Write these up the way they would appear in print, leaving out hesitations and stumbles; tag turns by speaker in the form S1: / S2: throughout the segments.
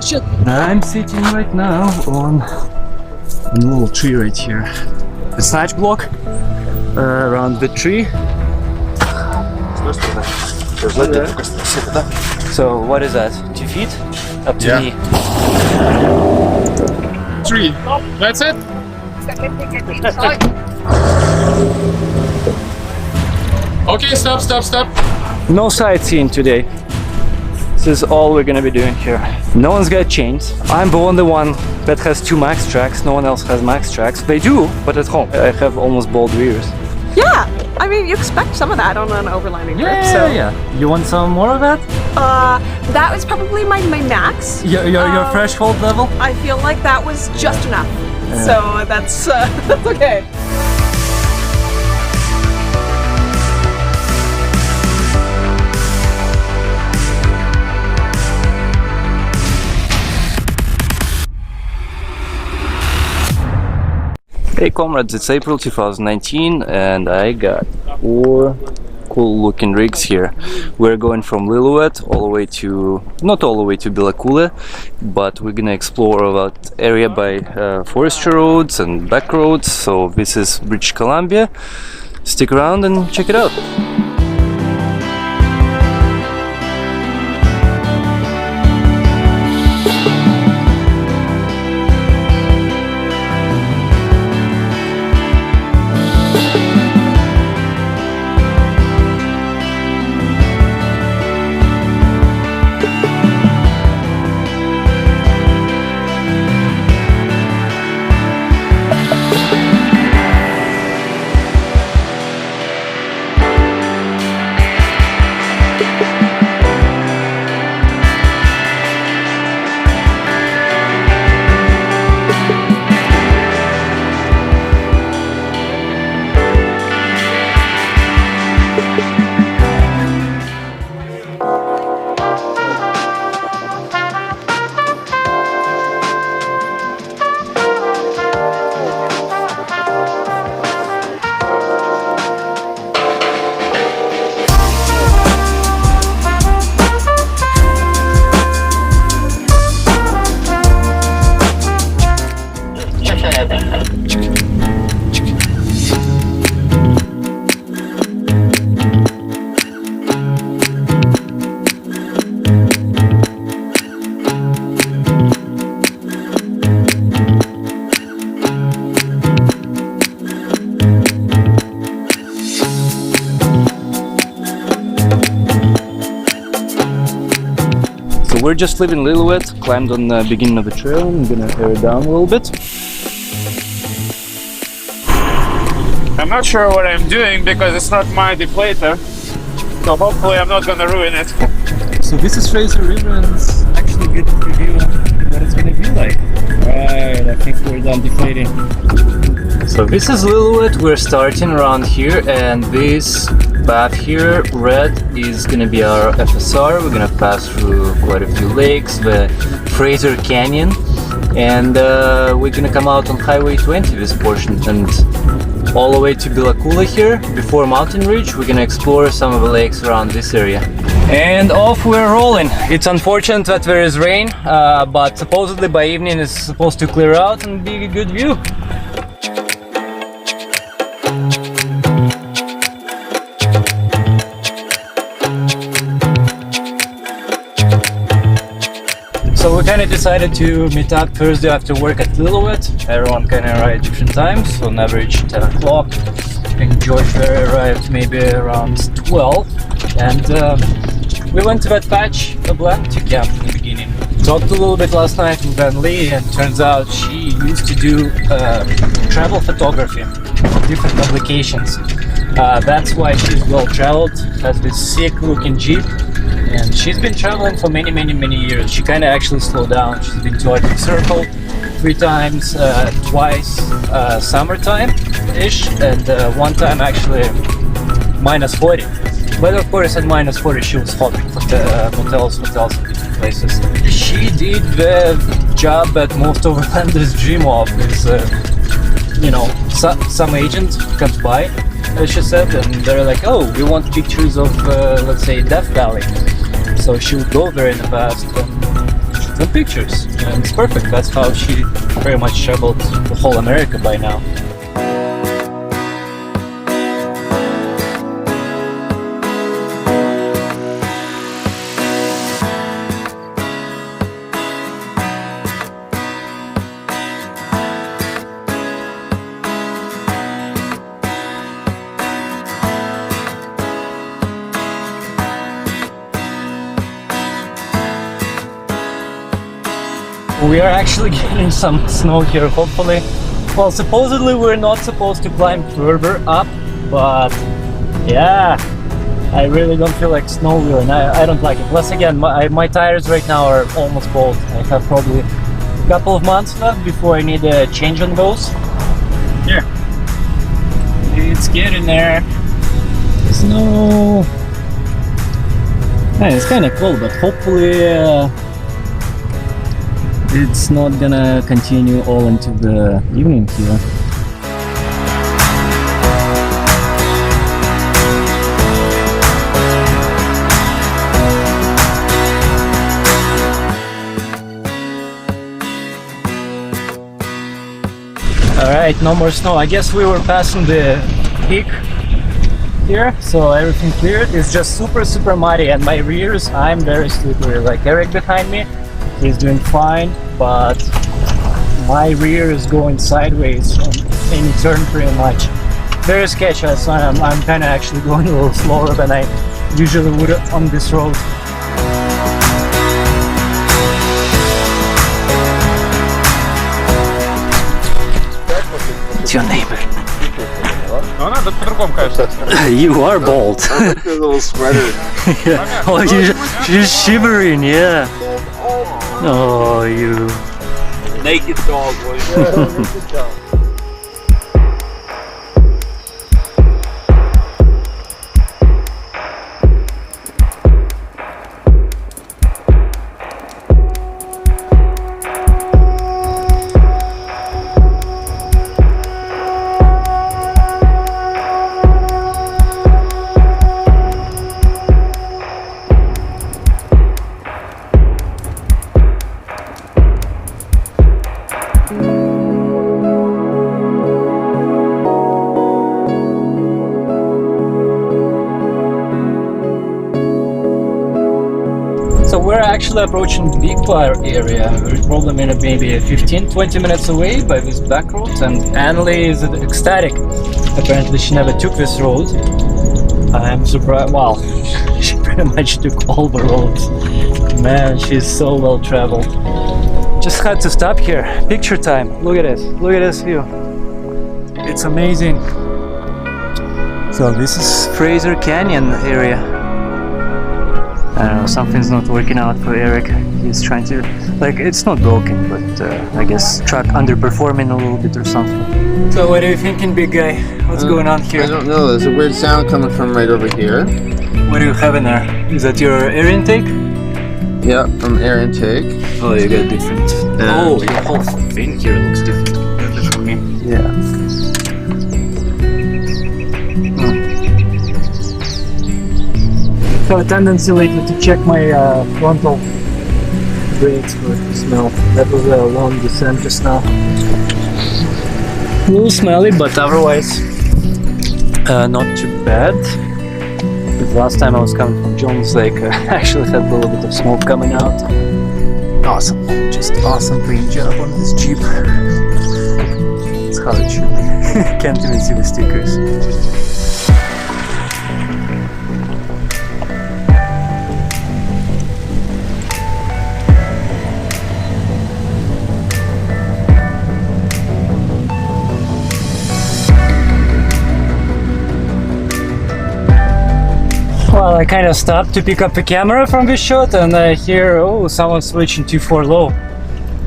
S1: shit.
S2: I'm sitting right now on a little tree right here. The snatch block around the tree. So what is that? 2 feet? Up to me.
S1: 3. That's it? Okay, stop.
S2: No sightseeing today. This is all we're gonna be doing here. No one's got chains. I'm the only one that has 2 max tracks. No one else has max tracks. They do, but at home. I have almost bald rears.
S3: Yeah, I mean, you expect some of that on an overlanding trip. So
S2: You want some more of that?
S3: that was probably my max.
S2: Your threshold level?
S3: I feel like that was just enough. So that's that's okay.
S2: Hey comrades, it's April 2019 and I got 4 cool looking rigs here. We're going from Lillooet all the way to, not all the way to Billakule, but we're gonna explore that area by forestry roads and back roads. So this is British Columbia. Stick around and check it out. We're just leaving Lillooet, climbed on the beginning of the trail. I'm gonna tear it down a little bit.
S1: I'm not sure what I'm doing because it's not my deflator. So hopefully I'm not gonna ruin it.
S2: So this is Fraser River and it's actually good to review what it's gonna be like. Right, I think we're done deflating. So this is Lillooet, we're starting around here and this path here, red, is gonna be our FSR. We're gonna pass through quite a few lakes, the Fraser Canyon, and we're gonna come out on Highway 20 this portion and all the way to Billakule here. Before Mountain Ridge, we're gonna explore some of the lakes around this area. And off we're rolling. It's unfortunate that there is rain, but supposedly by evening it's supposed to clear out and be a good view. So we kind of decided to meet up Thursday after work at Lillooet. Everyone kind of arrived different times, so on average 10 o'clock. And George Ferry arrived maybe around 12. And we went to that patch of land to camp in the beginning. Talked a little bit last night with Van Lee, and turns out she used to do travel photography, different publications. That's why she's well traveled, has this sick looking Jeep. And she's been traveling for many years. She kind of actually slowed down. She's been to Arctic Circle 3 times, twice summertime-ish, and 1 time actually minus 40. But of course at minus 40 she was hopping for the hotels in different places. She did the job that most overlanders dream of, is you know, some agent comes by, as she said, and they're like, oh, we want pictures of let's say Death Valley. So she would go there in the past and some pictures. And it's perfect. That's how she very much traveled the whole America by now. We are actually getting some snow here, hopefully. Well, supposedly we're not supposed to climb further up, but yeah, I really don't feel like snow wheeling. I don't like it. Plus again, my tires right now are almost bald. I have probably a couple of months left before I need a change on those. Yeah, it's getting there. Snow. Yeah, it's kind of cold, but hopefully it's not gonna continue all into the evening here. Alright, no more snow. I guess we were passing the peak here, so everything cleared. It's just super muddy, and my rears, I'm very slippery. Like Eric behind me, he's doing fine, but my rear is going sideways on any turn pretty much. Very sketchy, so I'm kind of actually going a little slower than I usually would on this road. It's your neighbor.
S1: Ну, надо по-другому, конечно.
S2: You are bald.
S4: A little sweater.
S2: Yeah. Oh, you're shivering, yeah. Oh, you.
S4: Naked dog. Naked dog.
S2: So we're actually approaching the Big Fire area. We're probably maybe 15-20 minutes away by this back road, and Annalie is ecstatic. Apparently she never took this road. I'm surprised. Well, she pretty much took all the roads. Man, she's so well traveled. Just had to stop here. Picture time. Look at this. Look at this view. It's amazing. So this is Fraser Canyon area. I don't know, something's not working out for Eric. He's trying to, like, it's not broken, but I guess truck underperforming a little bit or something. So what are you thinking, big guy? What's going on here?
S4: I don't know. There's a weird sound coming from right over here.
S2: What do you have in there? Is that your air intake?
S4: Yeah, from air intake.
S2: Oh, you got different. Oh, your whole thing here looks different from me.
S4: Yeah.
S2: I have a tendency lately to check my frontal brakes for smell. That was a long descent just now. A little smelly, but otherwise not too bad. Because last time I was coming from Jones Lake, I actually had a little bit of smoke coming out. Awesome, just awesome paint job on this Jeep. That's how it should be. Can't even see the stickers. Well, I kind of stopped to pick up the camera from this shot, and I hear, oh, someone's switching to 4 low.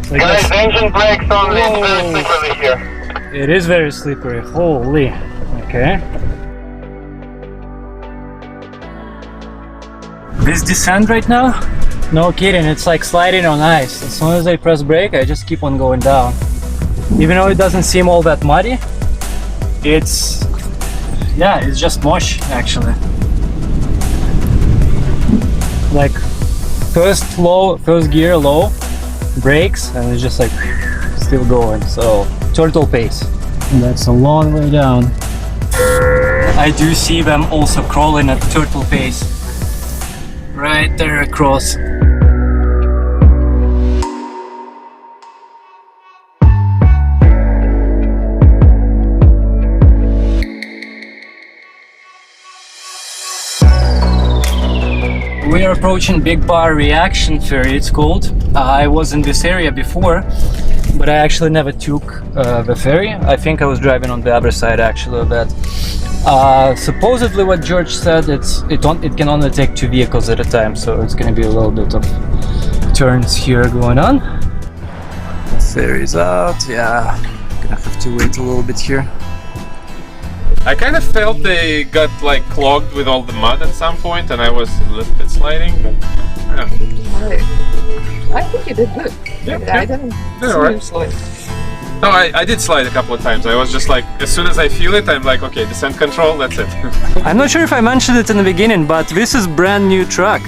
S2: So
S5: Guys, engine brakes on the very slippery here.
S2: it is very slippery. Holy. Okay. This descent right now, no kidding, it's like sliding on ice. As soon as I press brake, I just keep on going down. Even though it doesn't seem all that muddy, it's just mush actually. Like first gear low, brakes, and it's just like still going. So turtle pace. And that's a long way down. I do see them also crawling at turtle pace. Right there across. We are approaching Big Bar Reaction Ferry, it's called. I was in this area before, but I actually never took the ferry. I think I was driving on the other side actually of that. Supposedly what George said, it can only take 2 vehicles at a time, so it's gonna be a little bit of turns here going on. The ferry's out, yeah. Gonna have to wait a little bit here.
S1: I kind of felt they got like clogged with all the mud at some point, and I was a little bit sliding, but I don't know.
S3: I think you did good.
S1: Yeah,
S3: I didn't see
S1: alright.
S3: you slide.
S1: No, I did slide a couple of times. I was just like, as soon as I feel it, I'm like, okay, descent control, that's it.
S2: I'm not sure if I mentioned it in the beginning, but this is brand new truck.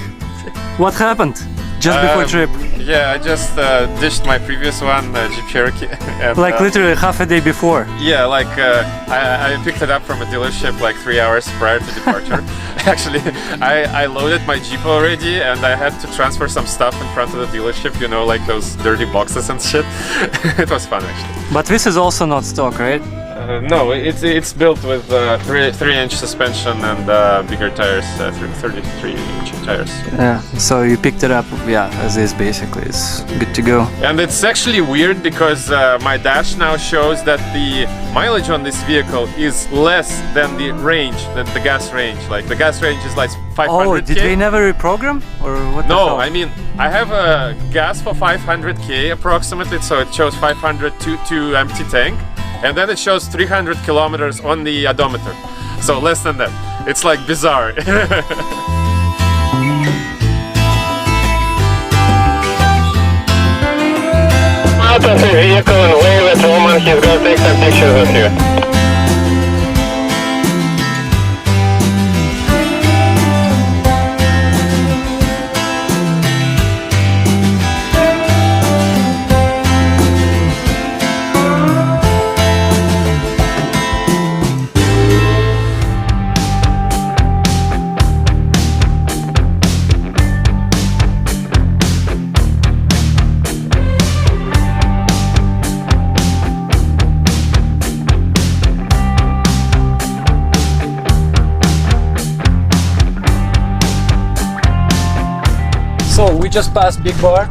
S2: What happened just before trip?
S1: Yeah, I just ditched my previous one, Jeep Cherokee. And,
S2: Like literally half a day before.
S1: yeah, like I picked it up from a dealership like 3 hours prior to departure. Actually, I loaded my Jeep already, and I had to transfer some stuff in front of the dealership, you know, like those dirty boxes and shit. It was fun actually.
S2: But this is also not stock, right?
S1: No, it's built with 3-inch suspension and bigger tires, 33-inch tires.
S2: Yeah, so you picked it up, yeah, as is basically. It's good to go.
S1: And it's actually weird because my dash now shows that the mileage on this vehicle is less than the range, than the gas range. Like the gas range is like 500k.
S2: Oh, did they never reprogram? Or what the
S1: No,
S2: hell?
S1: I mean, I have a gas for 500k approximately, so it shows 500 to empty tank. And then it shows 300 kilometers on the odometer. So less than that. It's like bizarre.
S5: Out of the vehicle and wave at Roman, he's gonna take some pictures with you.
S2: So we just passed Big Bar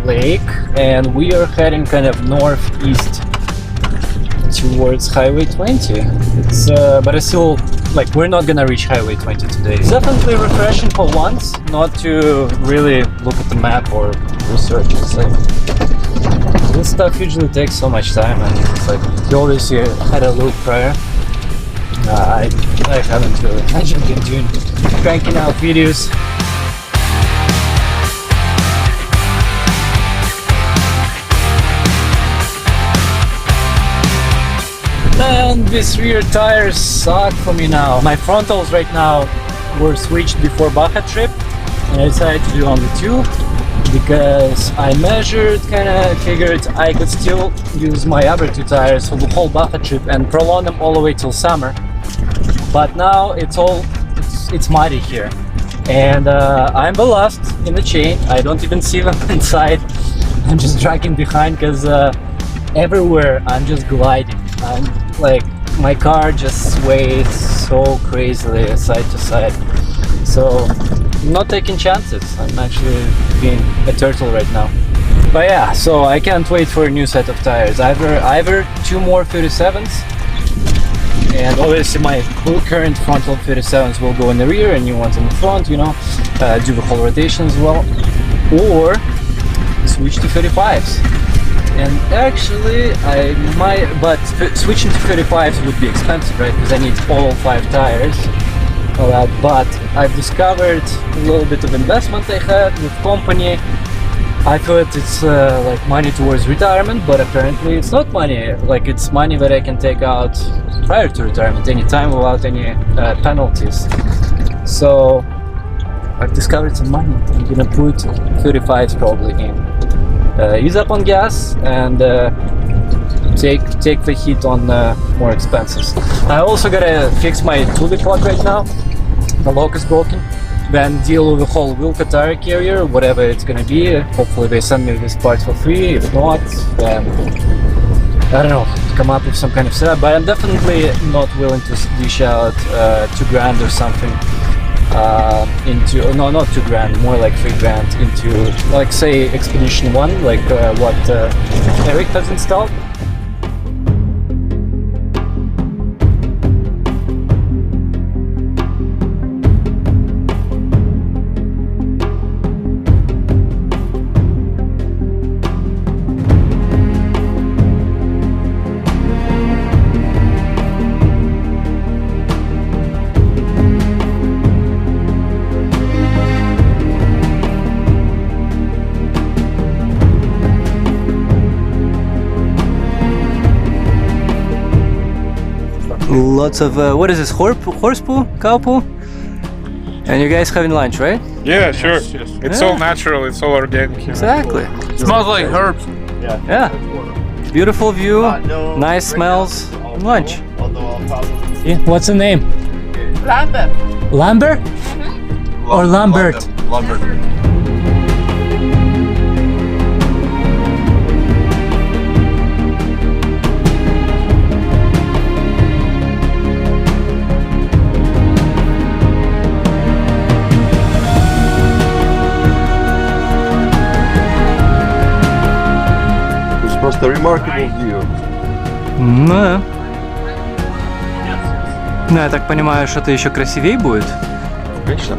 S2: Lake, and we are heading kind of northeast towards Highway 20. It's but it's still like we're not gonna reach Highway 20 today. It's definitely refreshing for once not to really look at the map or research. It's like this stuff usually takes so much time, and it's like you always had a look prior. I haven't really. I just been doing cranking out videos. And these rear tires suck for me now. My frontals right now were switched before Baja trip, and I decided to do only 2 because I measured, kind of figured I could still use my other 2 tires for the whole Baja trip and prolong them all the way till summer. But now it's muddy here, and I'm the last in the chain. I don't even see them inside. I'm just dragging behind because everywhere I'm just gliding. I'm like, my car just sways so crazily side to side. So I'm not taking chances. I'm actually being a turtle right now. But yeah, so I can't wait for a new set of tires. Either 2 more 37s, and obviously my current frontal 37s will go in the rear and new ones in the front, you know, do the whole rotation as well, or switch to 35s. And actually I might, but switching to 35s would be expensive, right, because I need all 5 tires, all that. But I've discovered a little bit of investment I had with company. I thought it's like money towards retirement, but apparently it's not money. Like, it's money that I can take out prior to retirement anytime without any penalties. So I've discovered some money. I'm gonna put 35s probably in. ease up on gas and take the heat on more expenses. I also gotta fix my tulip clock right now. The lock is broken. Then deal with the whole Wilco tire carrier, whatever it's gonna be. Hopefully they send me this part for free. If not, then I don't know, come up with some kind of setup. But I'm definitely not willing to dish out $2,000 or something into, no, not $2,000, more like $3,000 into, like, say, Expedition 1, like what Eric has installed. Lots of what is this, horse poo, cow poo? And you guys having lunch, right?
S6: Yeah, sure. It's all natural, it's all organic. You know.
S2: Exactly.
S6: It smells like herbs.
S2: Yeah. Beautiful view, nice smells, and lunch. Yeah. What's the name?
S3: Lambert.
S2: Lambert? Or Lambert?
S6: Lambert.
S7: Просто remarkable view.
S2: Ну, ну, я так понимаю, что это еще красивее будет.
S7: Конечно.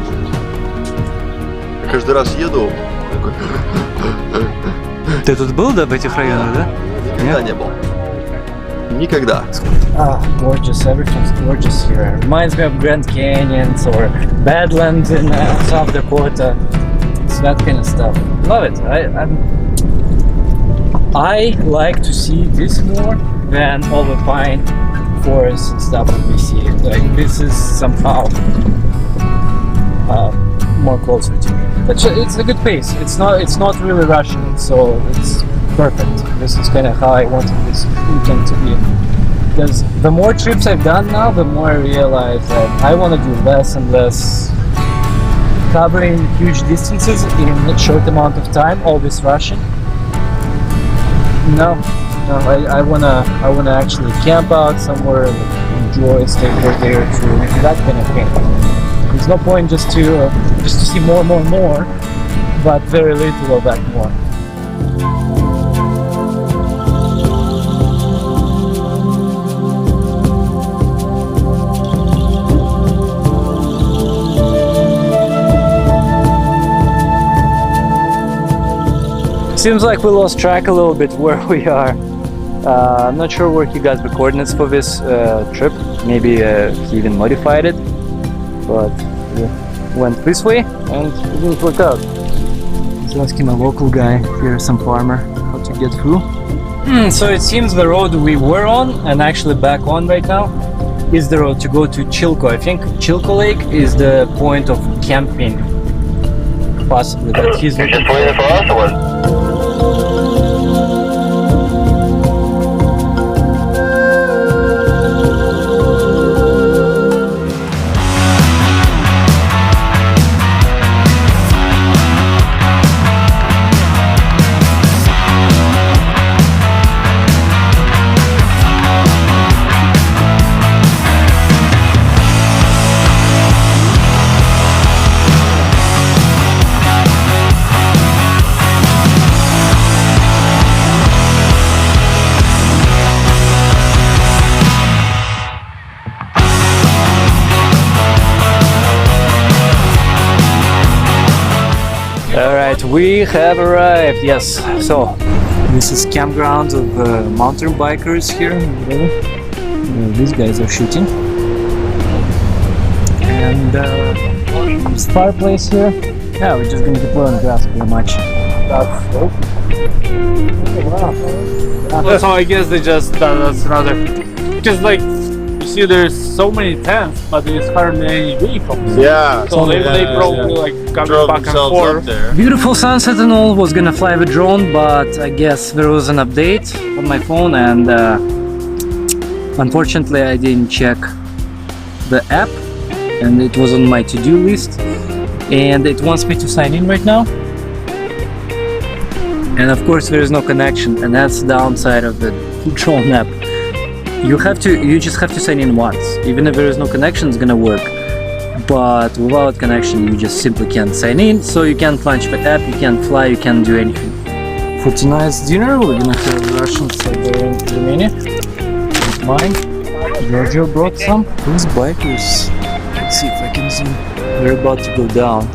S7: Я каждый раз еду. Такой...
S2: Ты тут был, да, в этих районах, да?
S7: Никогда не был. Никогда.
S2: Ah, gorgeous. Everything's gorgeous here. Reminds me of Grand Canyons or Badlands in South Dakota. It's that kind of stuff. Love it. I like to see this more than all the pine forest stuff that we see. Like, this is somehow more closer to me. But it's a good pace. It's not really rushing, so it's perfect. This is kind of how I wanted this weekend to be. Because the more trips I've done now, the more I realize that I want to do less and less covering huge distances in a short amount of time, always rushing. No, I wanna actually camp out somewhere, like, enjoy, stay for a day or two, that kind of thing. There's no point just to see more, but very little of that more. Seems like we lost track a little bit where we are. I'm not sure where he got the coordinates for this trip. Maybe he even modified it, but we went this way and it didn't work out. Let's ask him, a local guy here, some farmer, how to get through. So it seems the road we were on and actually back on right now is the road to go to Chilko. I think Chilko Lake is the point of camping, possibly, that he's looking
S5: Just waiting for us or what?
S2: Alright, we have arrived, yes. So, this is campground of mountain bikers here in the middle. These guys are shooting. And this fireplace here. Yeah, we're just gonna deploy on grass pretty much. That's dope. Oh, wow.
S1: So I guess they just that's another, because like
S2: You see, there's so many tents, but there's hardly any vehicles.
S4: Yeah.
S2: So they probably like coming
S4: drove
S2: back and
S4: themselves
S2: forth.
S4: up there.
S2: Beautiful sunset and all. Was gonna fly the drone, but I guess there was an update on my phone, and unfortunately I didn't check the app, and it was on my to-do list, and it wants me to sign in right now. And of course there is no connection, and that's the downside of the drone app. You just have to sign in once. Even if there is no connection, it's gonna work. But without connection, you just simply can't sign in, so you can't launch the app, you can't fly, you can't do anything. For tonight's dinner, we're gonna have Russian Siberian menu. Mine. Giorgio brought some. These bikers. Let's see if I can zoom. They're about to go down.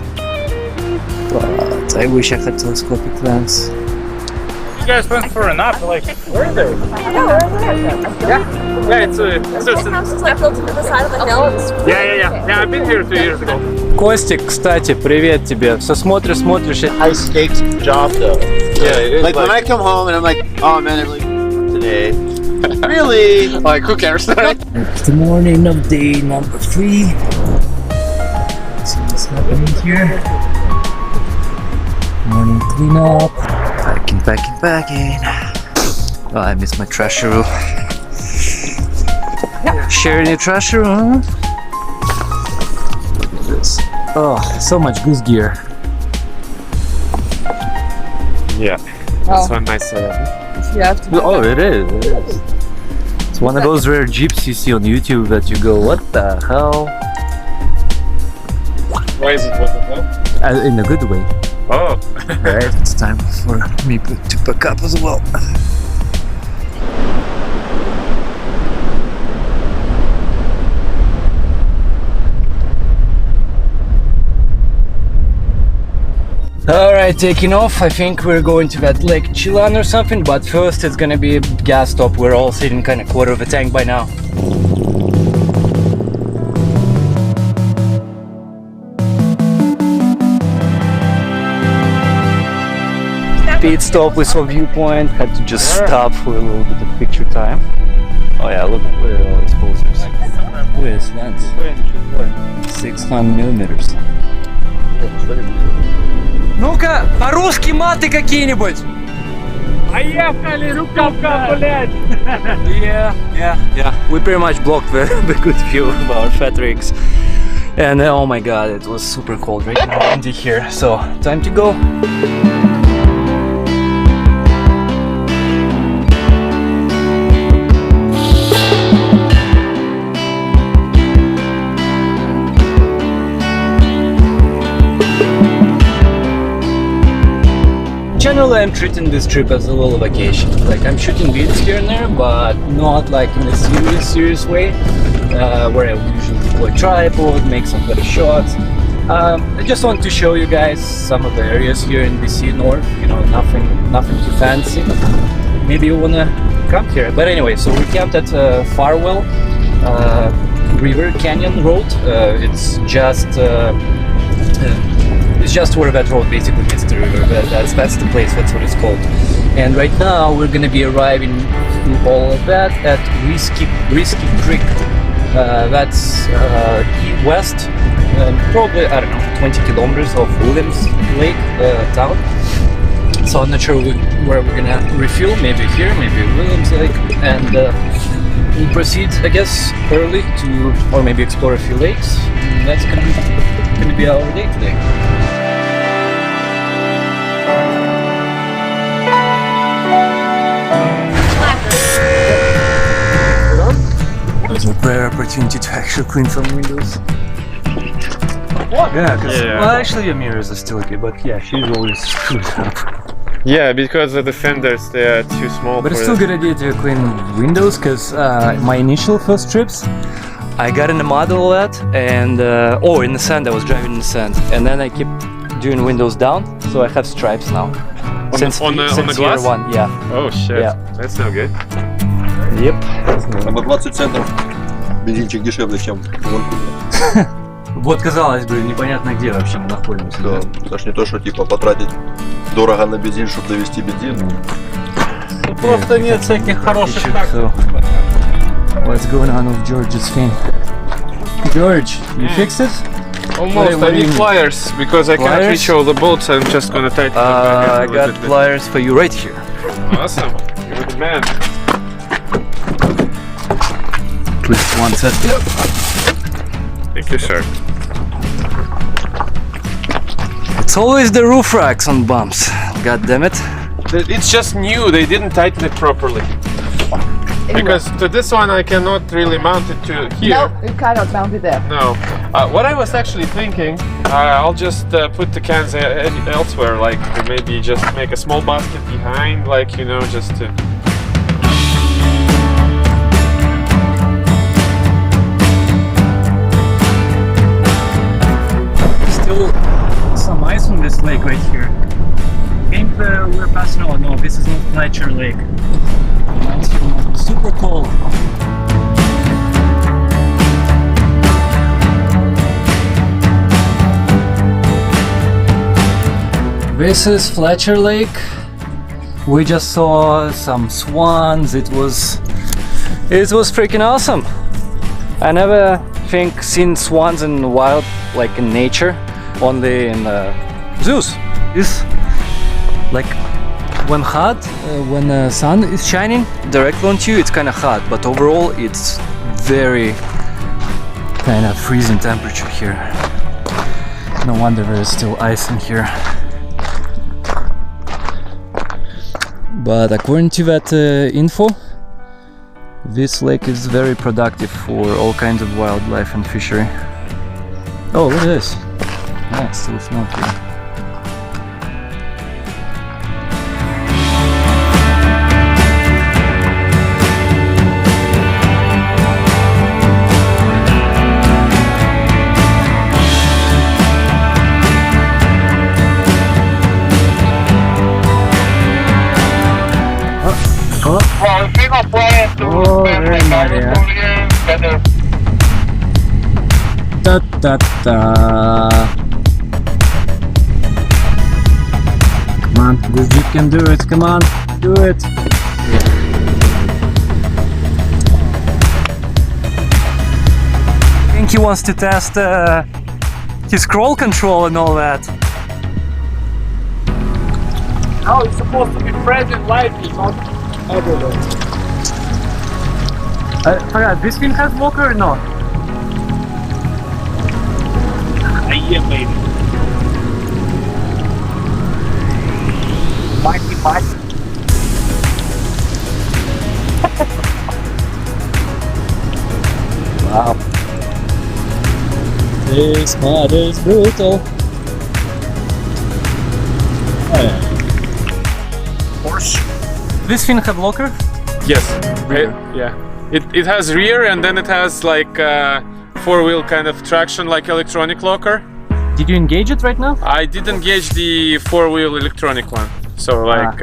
S2: But I wish I had telescopic lens.
S6: You guys went for a nap, like, where there? Yeah, it's
S3: house is like built into the side of the hill.
S6: Yeah, I've been here 2 years ago.
S2: Костик, кстати, привет тебе. Все смотришь.
S4: High stakes job though. Yeah, it is. Like when I come home and I'm like, oh man, I really today. Really? Like who cares?
S2: It's the morning of day number 3. See what's happening here. Morning cleanup. Packing. Oh, I missed my trash room. Sharing your trash room, huh? Look at this. Oh, so much goose gear.
S1: Yeah, that's one nice setup.
S3: You have to.
S2: Oh, it is. It's one of those rare jeeps you see on YouTube that you go, what the hell?
S1: Why is it what the hell?
S2: In a good way.
S1: Oh.
S2: Alright, it's time for me to pack up as well. Alright, taking off. I think we're going to that Lake Chilan or something, but first it's gonna be a gas stop. We're all sitting kind of quarter of a tank by now. Pit stop, we saw viewpoint, had to just stop for a little bit of picture time. Oh yeah, look where are all these posters. Where is that? 600 millimeters. Ну-ка, по-русски маты какие-нибудь!
S6: Поехали, рукавка, блядь!
S2: Yeah. We pretty much blocked the good view of our fat rigs. And oh my god, it was super cold right now, windy here. So, time to go. Generally, I'm treating this trip as a little vacation. Like, I'm shooting videos here and there, but not like in a serious way, where I usually deploy tripod, make some better shots. I just want to show you guys some of the areas here in BC North. You know, nothing too fancy. Maybe you wanna come here. But anyway, so we camped at Farwell River Canyon Road. It's just where that road basically meets the river. That's the place, that's what it's called. And right now we're gonna be arriving through all of that at Risky Creek. That's west, probably, I don't know, 20 kilometers of Williams Lake town. So I'm not sure where we're gonna refuel, maybe here, maybe Williams Lake, and we'll proceed, I guess, early to, or maybe explore a few lakes. And that's gonna be our day today. It was a rare opportunity to actually clean some windows. Yeah, well, actually your mirrors are still okay, but yeah, she's always screwed up.
S1: Yeah, because of the fenders, they are too small.
S2: But it's still a good idea to clean windows, because my initial first trips, I got in the mud a lot, and in the sand. I was driving in the sand, and then I keep doing windows down, so I have stripes now. Since
S1: on the glass?
S2: Year 1, yeah.
S1: Oh shit,
S2: Yeah.
S1: That's not good.
S2: Yep.
S7: На 20 центов бензинчик дешевле, чем гонку.
S2: Вот казалось бы, непонятно где вообще мы находимся.
S7: Да, это ж не то, что типа потратить дорого на бензин, чтобы довести бензин.
S6: Просто нет всяких хороших
S2: So, What's going on with George's fin? George, you fixed it?
S1: Almost.
S2: What
S1: I
S2: do you
S1: need
S2: need?
S1: pliers because I can't
S2: Pliers?
S1: reach all the bolts. I'm just gonna tighten them
S2: I
S1: back a
S2: got
S1: little bit.
S2: pliers for you right here.
S1: Awesome. You're the man.
S2: Please, one set.
S1: Thank you, sir.
S2: It's always the roof racks on bumps. God damn it.
S1: It's just new. They didn't tighten it properly. Because to this one I cannot really mount it to here.
S3: No, you cannot mount it there.
S1: No. What I was actually thinking, I'll just put the cans elsewhere, like maybe just make a small basket behind, like, you know, just to...
S2: Still some ice on this lake right here. I think we're passing. Oh no, this is not Fletcher Lake. It's super cold. This is Fletcher Lake. We just saw some swans. It was freaking awesome. I never think seen swans in the wild, like in nature, only in zoos. It's like when hot, when the sun is shining directly onto you, it's kind of hot, but overall it's very kind of freezing temperature here. No wonder there is still ice in here. But according to that info, this lake is very productive for all kinds of wildlife and fishery. Oh, look at this. Yeah, it's still smoke here.
S5: Oh,
S2: very muddy, Da da da. Come on, this Jeep can do it. Come on, do it. I think he wants to test his scroll control and all that.
S6: Oh, it's supposed to be fresh and lively, not everywhere.
S2: This thing has walker or not?
S6: Yeah, maybe. Mighty.
S2: Wow. This mod is brutal.
S6: Horse.
S2: This thing have locker?
S1: Yes. Yeah. It has rear and then it has like four-wheel kind of traction, like electronic locker.
S2: Did you engage it right now?
S1: I did engage the four-wheel electronic one. So like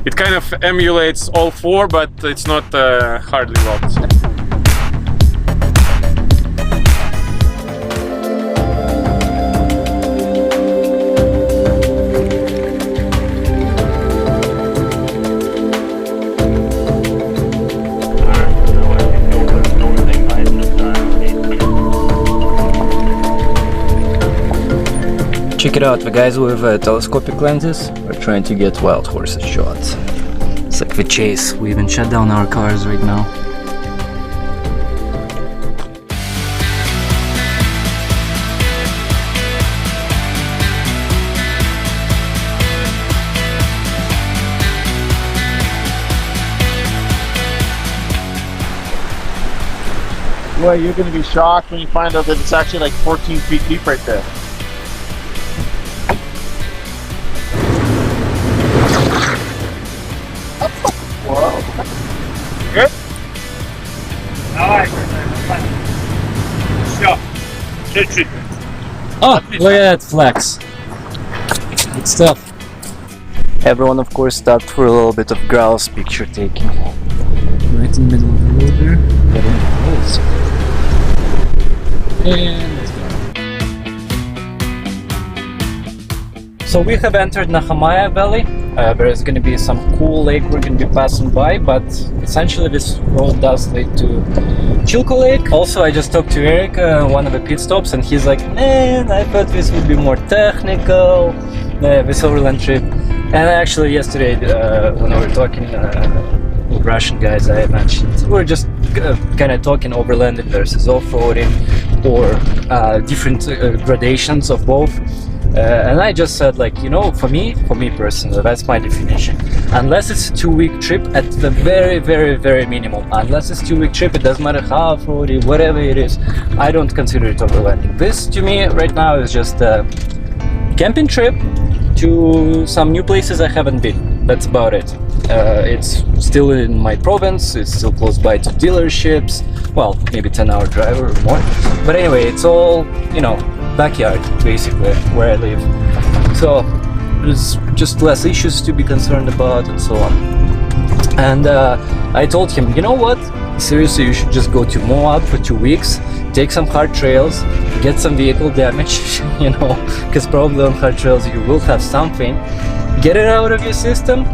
S1: it kind of emulates all four, but it's not hardly locked.
S2: Check it out, the guys with telescopic lenses are trying to get wild horses shots. It's like the chase. We even shut down our cars right now.
S4: Boy, you're gonna be shocked when you find out that it's actually like 14 feet deep right there.
S6: Good? Alright. Sure.
S2: Oh, look at that flex. Good stuff. Everyone, of course, stopped for a little bit of grouse picture taking. Right in the middle of the road there. Getting the holes. And let's go. So we have entered Nahamaya Valley. There's going to be some cool lake we're going to be passing by, but essentially this road does lead to Chilko Lake. Also, I just talked to Eric, one of the pit stops, and he's like, man, I thought this would be more technical, this overland trip. And actually yesterday when we were talking with Russian guys, I mentioned we're just kind of talking overlanding versus off-roading, or different gradations of both. And I just said, like, you know, for me personally, that's my definition. Unless it's a 2-week trip at the very, very, very minimum. Unless it's a 2-week trip, it doesn't matter how off-roady, whatever it is, I don't consider it overlanding. This, to me, right now is just a camping trip to some new places I haven't been. That's about it. It's still in my province, it's still close by to dealerships, well, maybe 10-hour drive or more. But anyway, it's all, you know, backyard, basically, where I live. So there's just less issues to be concerned about and so on. And I told him, you know what, seriously, you should just go to Moab for 2 weeks, take some hard trails, get some vehicle damage, you know, because probably on hard trails you will have something, get it out of your system,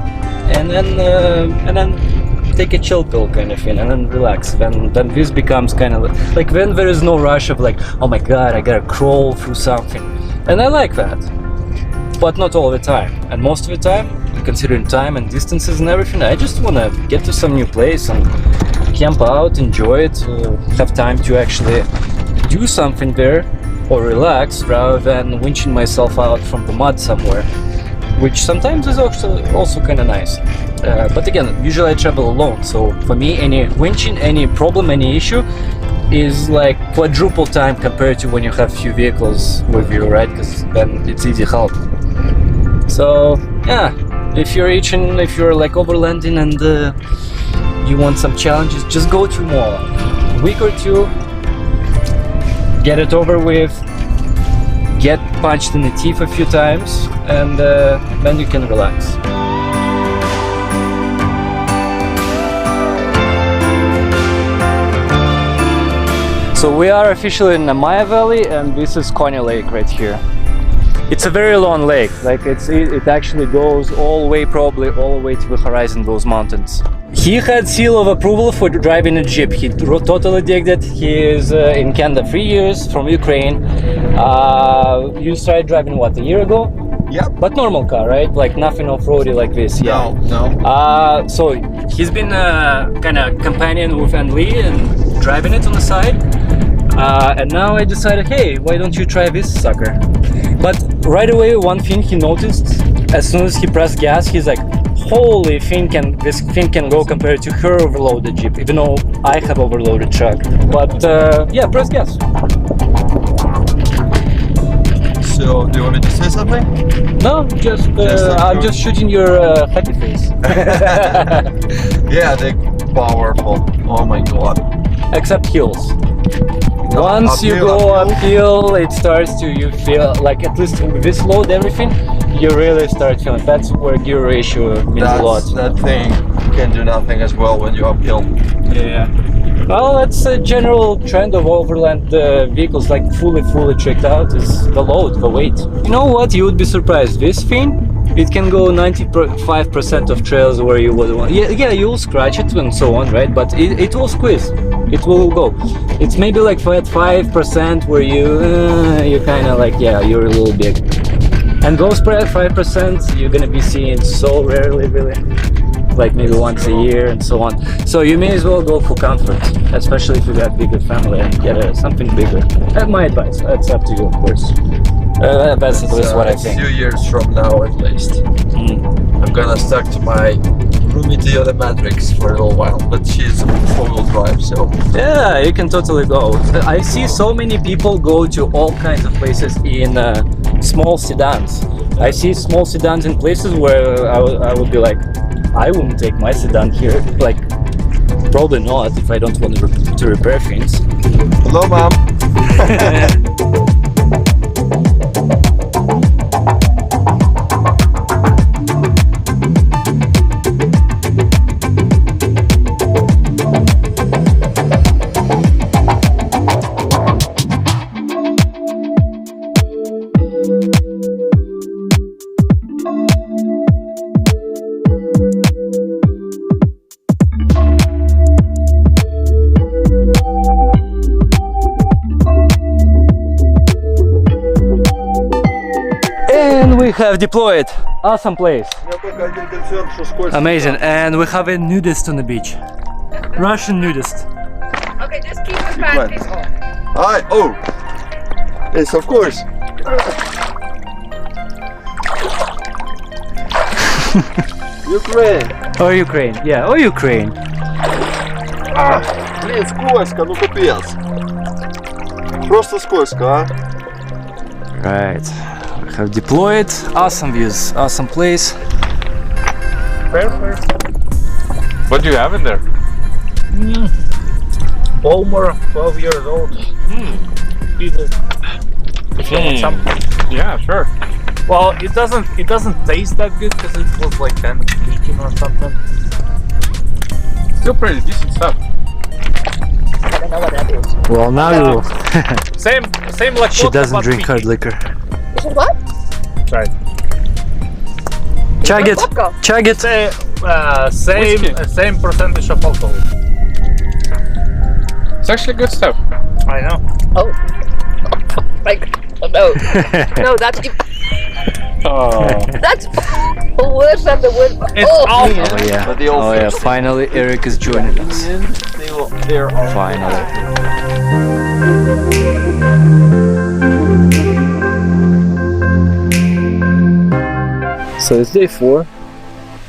S2: and then take a chill pill kind of thing, and then relax. Then this becomes kind of like when there is no rush of like, oh my god, I gotta crawl through something. And I like that, but not all the time. And most of the time, considering time and distances and everything, I just wanna get to some new place and camp out, enjoy it, have time to actually do something there or relax, rather than winching myself out from the mud somewhere, which sometimes is also kind of nice. But again, usually I travel alone, so for me, any winching, any problem, any issue is like quadruple time compared to when you have few vehicles with you, right? Because then it's easy help. So yeah, if you're like overlanding and you want some challenges, just go to Moab. A week or two, get it over with, get punched in the teeth a few times, and then you can relax. So we are officially in the Maya Valley, and this is Konya Lake right here. It's a very long lake, like it actually goes all the way, probably all the way to the horizon, those mountains. He had seal of approval for driving a Jeep. He totally digged it. He is in Canada 3 years, from Ukraine. You started driving what, a year ago?
S7: Yeah.
S2: But normal car, right? Like nothing off-roady like this. Yeah.
S7: No.
S2: So he's been kind of companion with Lee and driving it on the side. And now I decided, hey, why don't you try this sucker? But right away, one thing he noticed, as soon as he pressed gas, he's like, holy thing, this thing can go compared to her overloaded Jeep, even though I have overloaded truck. But yeah, press gas.
S7: So, do you want me to say something?
S2: No, just I'm just shooting your happy face.
S7: Yeah, they're powerful. Oh my god.
S2: Except hills.
S7: No,
S2: Once you go uphill, it starts to, you feel like, at least with this load, everything, you really start feeling. That's where gear ratio means a lot.
S7: That thing can do nothing as well when you're uphill.
S2: Yeah. Well, that's a general trend of overland vehicles, like fully tricked out, is the load, the weight. You know what? You would be surprised. This thing, it can go 95% of trails where you would want. Yeah, you'll scratch it and so on, right? But it will squeeze. It will go. It's maybe like at 5% where you kind of like, yeah, you're a little big. And those 5% you're gonna be seeing so rarely, really. Like maybe once a year and so on. So you may as well go for comfort, especially if you got bigger family, and get something bigger. That's my advice. That's up to you, of course. That's at least what I think.
S7: A few years from now, at least, I'm gonna stuck to my roomie the Matrix for a little while, but she's four-wheel drive, so
S2: yeah, you can totally go. I see so many people go to all kinds of places in small sedans. I see small sedans in places where I would be like, I wouldn't take my sedan here. Like, probably not if I don't want to repair things.
S7: Hello, mom.
S2: We have deployed. Awesome place. Amazing. And we have a nudist on the beach. Russian nudist.
S3: Okay, just keep it back.
S7: Hi. Oh. Yes, of course.
S4: Ukraine.
S2: Or Ukraine. Yeah, or Ukraine.
S7: Блин, скользко, ну капец. Просто скользко, а?
S2: Right. We have deployed. Awesome views. Awesome place.
S1: What do you have in there?
S6: Homer, 12 years old.
S1: Yeah, sure.
S6: Well, it doesn't taste that good because it was like kind of leaking or something.
S1: Still pretty decent stuff.
S3: I don't know what that is.
S2: Well, now you.
S6: Same like
S2: She
S6: vodka,
S2: doesn't
S6: but
S2: drink hard
S6: peaty.
S2: liquor.
S3: This is what?
S6: Sorry.
S2: Chug it.
S3: Vodka.
S2: Chug it.
S6: Same percentage of alcohol.
S1: It's actually good stuff.
S6: I know.
S3: Oh. Like, no. No, that's that's worse than the word.
S6: It's all.
S2: Oh yeah.
S7: But the old
S2: Oh yeah. Finally, Eric is joining us.
S7: They're all
S2: Finally. So it's day 4,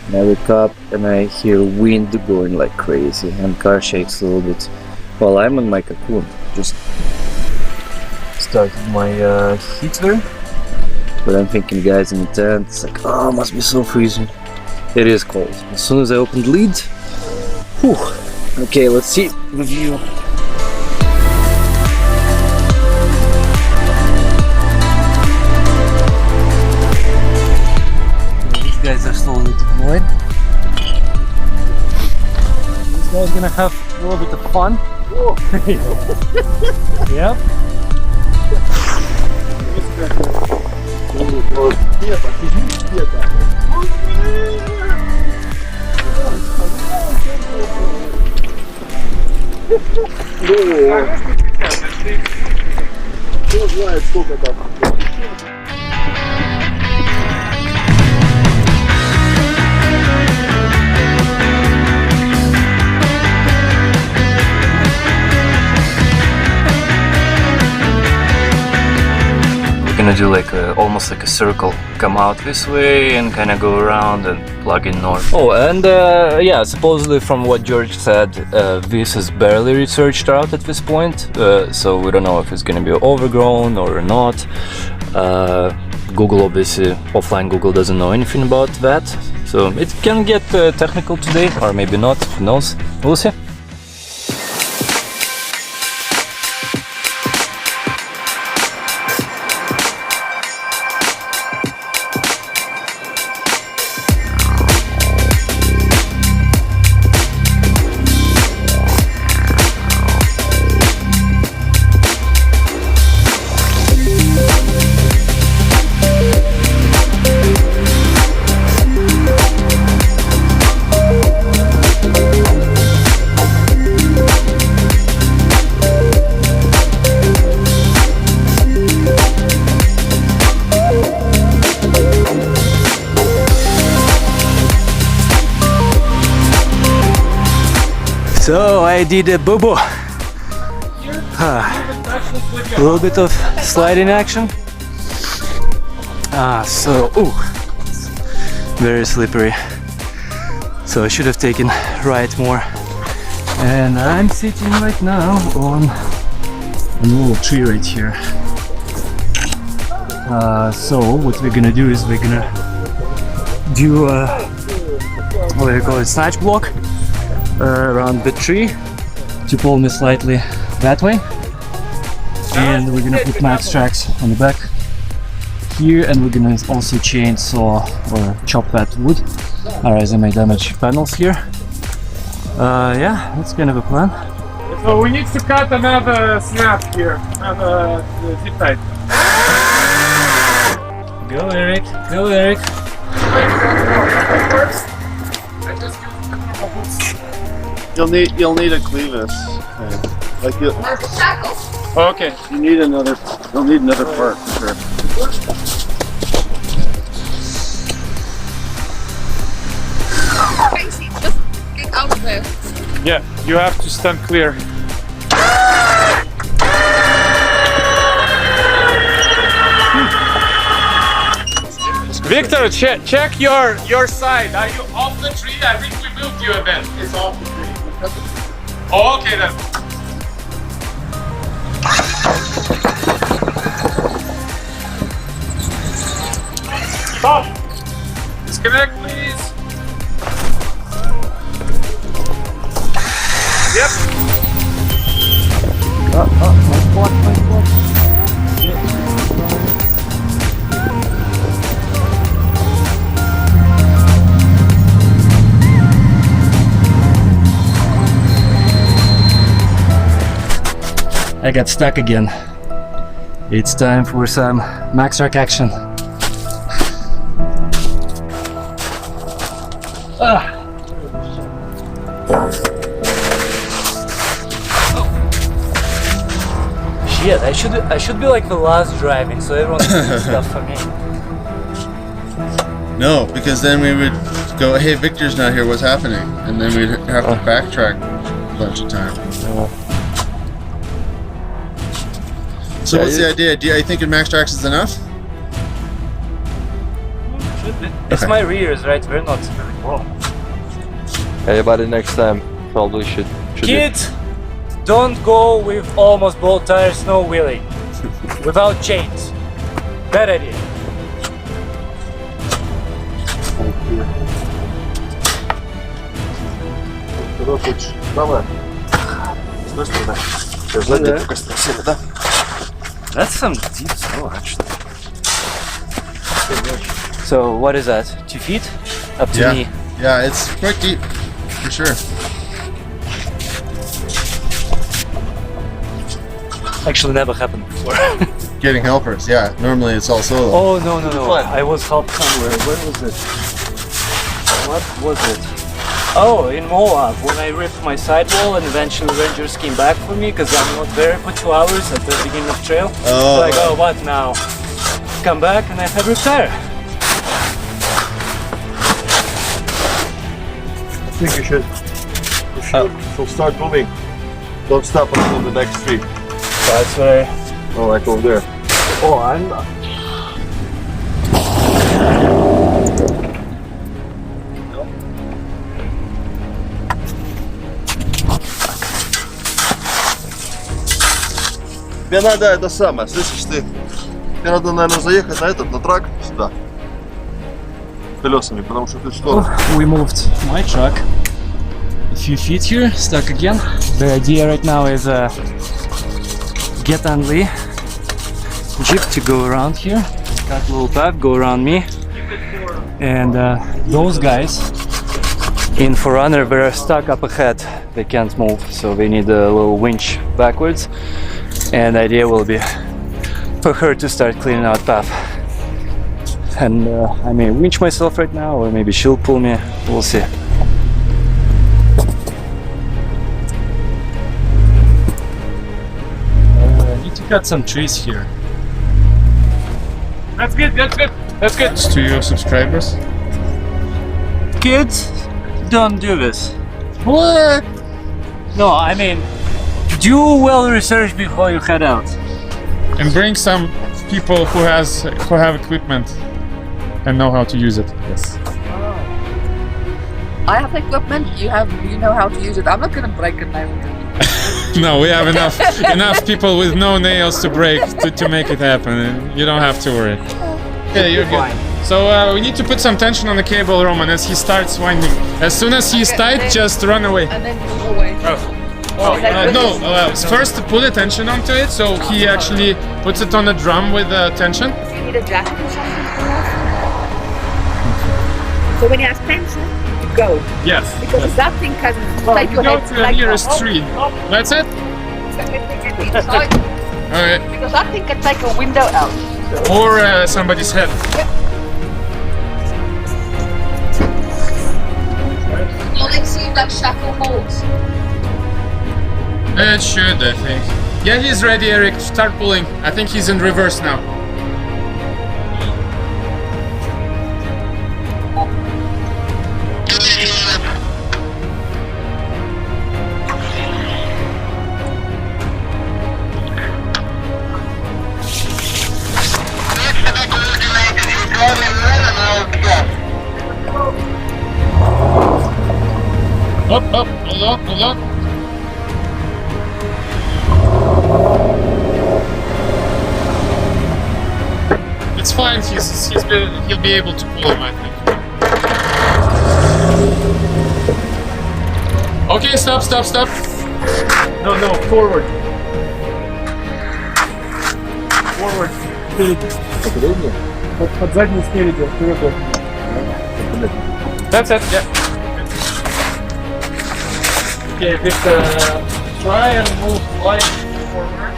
S2: and I wake up and I hear wind going like crazy, and car shakes a little bit while I'm on my cocoon. Just started my heater, but I'm thinking, guys, in the tent, it's like, oh, must be so freezing. It is cold. As soon as I opened the lid, whew. Okay, let's see the view. These guys are slowly deployed. This guy's gonna have a little bit of fun. Yep. Gonna do like almost like a circle, come out this way and kind of go around and plug in north. Oh, and yeah, supposedly from what George said, this is barely researched out at this point, so we don't know if it's gonna be overgrown or not. Google, obviously, offline Google doesn't know anything about that, so it can get technical today, or maybe not, who knows, we'll see. So I did a boo-boo. A little bit of sliding action. So it's very slippery. So I should have taken right more. And I'm sitting right now on a little tree right here. So what we're gonna do is we're gonna do what do you call it, snatch block around the tree to pull me slightly that way, and we're gonna put max tracks on the back here, and we're gonna also chainsaw or chop that wood, otherwise I may damage panels here. Yeah, that's kind of a plan.
S6: So we need to cut another snap here, another zip tie.
S2: Go Eric, go Eric.
S4: You'll need a clevis. Like you.
S1: Okay.
S4: You'll need another part for sure.
S3: out there.
S1: Yeah, you have to stand clear. Victor, check your side. Are you off the tree? I think we moved you a bit.
S4: It's off the tree.
S1: Oh, okay then. Stop! Disconnect, please. Yep.
S2: My spot. I got stuck again. It's time for some max rack action. Shit, I should be like the last driving, so everyone can do stuff for me.
S4: No, because then we would go, hey, Victor's not here, what's happening? And then we'd have to backtrack a bunch of time. So what's the idea? Do you think max tracks is enough?
S2: Should be. It's my rears, right? We're not very well.
S7: Everybody next time probably should
S2: Kids, don't go with almost both tires, no wheeling. Without chains. Bad idea. That's some deep snow, actually. So what is that? 2 feet? Up to me.
S4: Yeah, it's quite deep, for sure.
S2: Actually never happened before.
S4: Getting helpers, yeah. Normally it's all solo.
S2: Oh no. I was helped somewhere. Where was it? What was it? Oh, in Moab, when I ripped my sidewall and eventually rangers came back for me because I'm not there for 2 hours at the beginning of trail.
S4: Oh.
S2: Like, oh, what now? Come back and I have repair.
S8: I think you should. So start moving. Don't stop until the next tree.
S2: That's what I...
S8: Oh, like over there.
S2: Oh, I'm not...
S8: Тебе надо это самое, слышишь, тебе надо, наверное, заехать на этот, на трак сюда. Колесами, потому что ты что?
S2: We moved my truck a few feet here, stuck again. The idea right now is get on Lee Jeep to go around here. Got a little path, go around me. And those guys in Forerunner were stuck up ahead. They can't move, so they need a little winch backwards. And the idea will be for her to start cleaning out path. And I may winch myself right now, or maybe she'll pull me. We'll see. I need to cut some trees here.
S1: That's good. That's good. To your subscribers.
S2: Kids, don't do this.
S1: What?
S2: No, I mean, do well research before you head out.
S1: And bring some people who have equipment and know how to use it. Yes.
S3: I have equipment, you know how to use it. I'm not gonna break it now.
S1: No, we have enough people with no nails to break to make it happen. You don't have to worry. Okay, you're good. So we need to put some tension on the cable, Roman, as he starts winding. As soon as he's tight, just run away.
S3: And then you go away.
S1: First put a tension onto it, so he actually puts it on a drum with tension.
S3: You need a jacket or something. So when you have tension, you go.
S1: Yes.
S3: Because that thing can take your
S1: Go
S3: head
S1: to the
S3: like
S1: nearest tree. That's it? Alright.
S3: Because that thing can take a window out.
S1: Or somebody's head.
S3: Will it seem like shackle holds?
S1: It should, I think. Yeah, he's ready, Eric. Start pulling. I think he's in reverse now. Up, hold on, hold on. It's fine, he'll be able to pull him, I think. Okay, stop.
S6: No, forward. Forward. Спереди. Под задней спереди, вперед.
S1: That's it, yeah.
S6: Okay, just try and move slightly forward.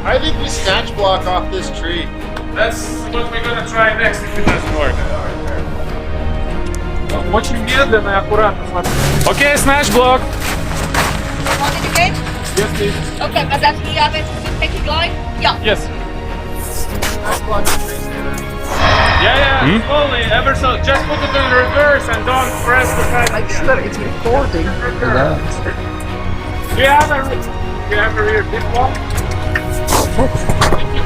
S4: I think we snatch block off this tree.
S1: That's what we're gonna try next if it doesn't work.
S6: Очень медленно и аккуратно, смотри.
S1: Okay, snatch block.
S9: Want it again?
S6: Yes, please.
S9: Okay, but that's the other taking line? Yeah.
S1: Yes. Yeah, slowly, ever so. Just put it in reverse and don't press the pedal.
S3: Make sure it's recording.
S1: Do you have a rear big one?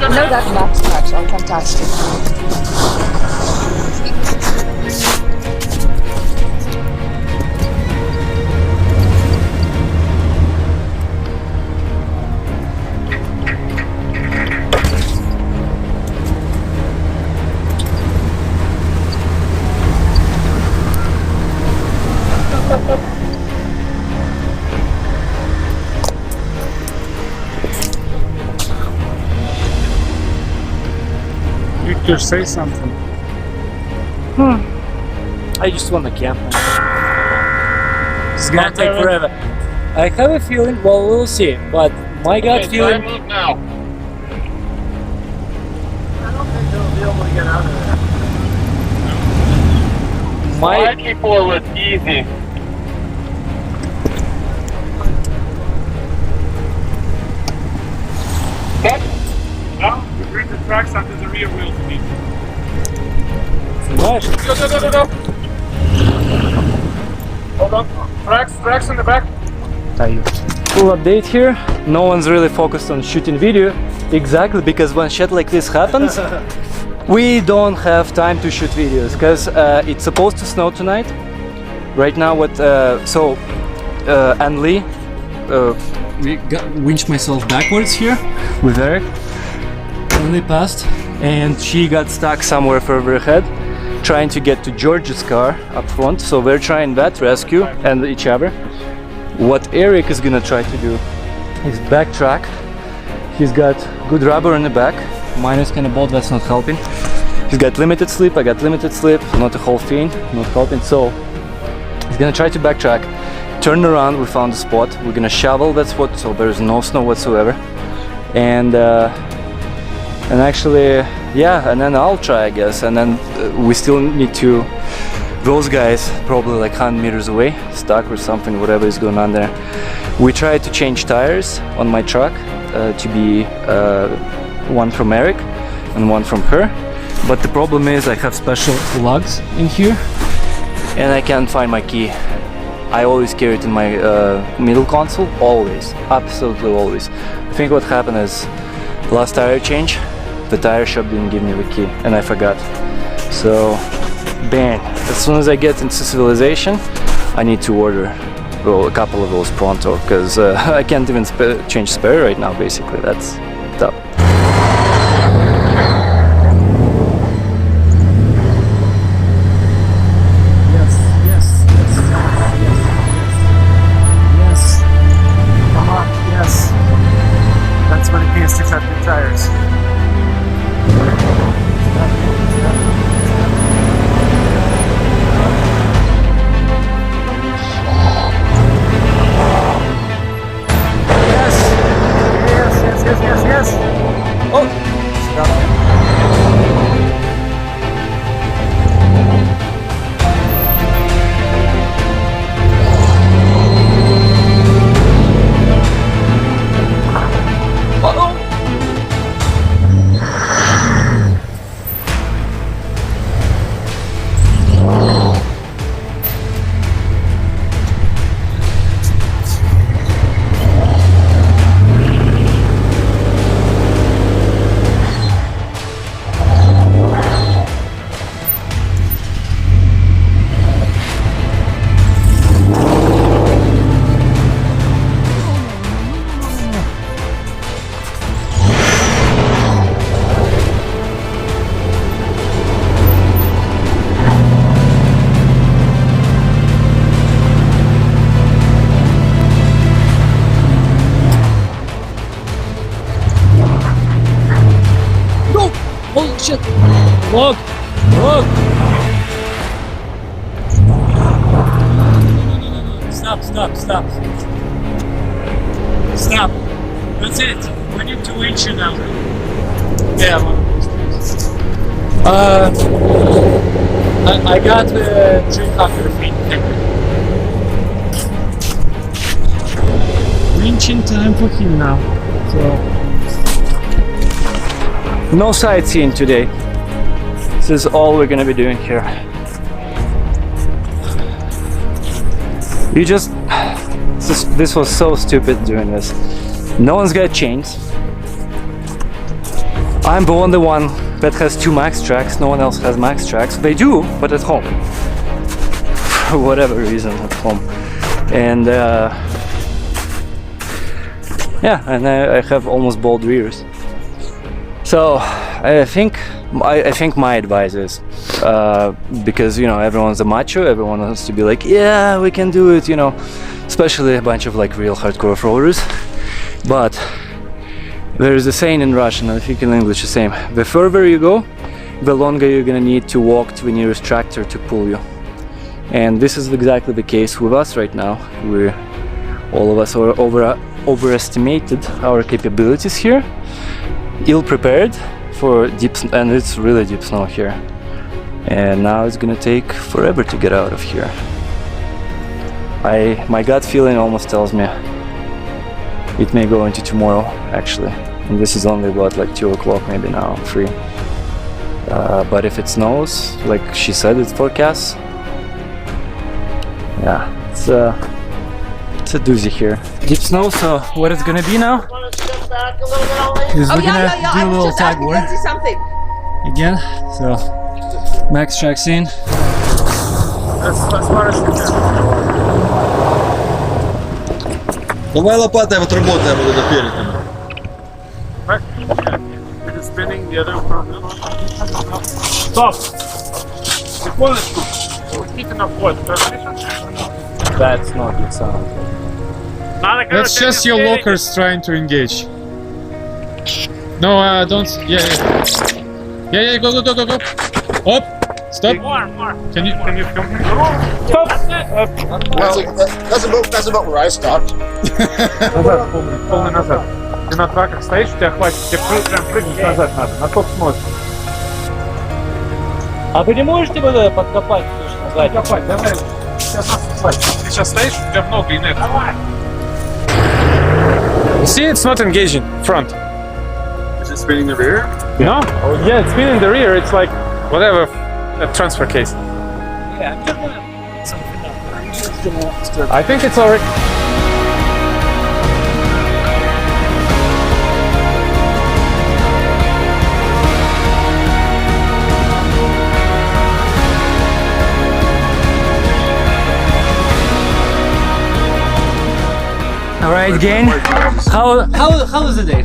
S9: No, that maps are fantastic.
S6: Victor, say something.
S2: I just want to camp. It's gonna take forever. I have a feeling, well, we'll see, but my gut feeling.
S1: Move now.
S4: I don't think they'll be able to get out of there.
S1: Slightly forward, easy. Stop. Now, we bring the tracks under the rear wheel speed.
S2: Nice.
S1: Go. Hold on. Tracks in the back.
S2: Full update here. No one's really focused on shooting video. Exactly, because when shit like this happens, we don't have time to shoot videos because it's supposed to snow tonight. Right now, Ann Lee, we winched myself backwards here with Eric. Ann Lee passed, and she got stuck somewhere further ahead, trying to get to George's car up front. So we're trying that rescue and each other. What Eric is gonna try to do is backtrack. He's got good rubber in the back. Mine is kind of bald, that's not helping. He's got limited slip, I got limited slip, not a whole thing, not helping. So he's gonna try to backtrack, turn around. We found a spot. We're gonna shovel that spot so there's no snow whatsoever. And actually, yeah, and then I'll try, I guess. And then we still need to. Those guys probably like 100 meters away, stuck or something, whatever is going on there. We tried to change tires on my truck to be one from Eric and one from her. But the problem is I have special lugs in here and I can't find my key. I always carry it in my middle console, always, absolutely always. I think what happened is last tire change, the tire shop didn't give me the key and I forgot. So, bang, as soon as I get into civilization, I need to order a couple of those pronto because I can't even change spare right now, basically. That's tough.
S6: Yes. Come on, yes. That's what it means to cut the tires. Yes.
S2: Oh! Stop. Holy shit! Log! Log! Stop, stop, stop. Stop. That's it. We need to winch you now. Yeah, one of those things. I got 300 feet. Winching time for him now. So no sightseeing today. This is all we're gonna be doing here. You just this was so stupid doing this. No one's got chains. I'm the only one that has 2 max tracks. No one else has max tracks. They do, but at home. For whatever reason, at home. And yeah, and I have almost bald rears. So I think my advice is because you know everyone's a macho, everyone wants to be like, yeah, we can do it, you know, especially a bunch of like real hardcore off-roaders. But there is a saying in Russian, and I think in English the same: the further you go, the longer you're gonna need to walk to the nearest tractor to pull you. And this is exactly the case with us right now. All of us are overestimated our capabilities here, ill-prepared for deep, and it's really deep snow here. And now it's gonna take forever to get out of here. My gut feeling almost tells me it may go into tomorrow, actually. And this is only about like 2 o'clock, maybe now, 3. But if it snows, like she said, it forecasts. Yeah, it's a doozy here. Deep snow, so what it's gonna be now is we're gonna do a little tag war again. So max tracks in.
S6: As far as you can.
S7: Давай лопатой вот работаем вот это перед.
S6: Right? It is spinning the other front. Stop! Секундочку. Уйдите на вход.
S2: That's not good sound.
S6: That's just your lockers trying to engage. No, don't. Yeah. Go. Up. Stop. More. Can you come here? Stop.
S4: That's about where I stopped.
S6: Назад, полный назад. Ты на траках стоишь, у тебя хватит, тебе прям прыгнуть назад надо. На топ смотришь.
S2: А вы не можете было подкопать точно сзади?
S6: Подкопать, давай. Сейчас нас хватит. Ты сейчас стоишь, у тебя много инерции. Давай. See, it's not engaging front.
S8: Is it spinning the rear?
S6: No? Oh, yeah, it's spinning the rear. It's like whatever, a transfer case.
S2: Yeah, I'm just gonna something up. I'm just gonna start.
S6: I think it's already.
S2: All right, gang. How was the day?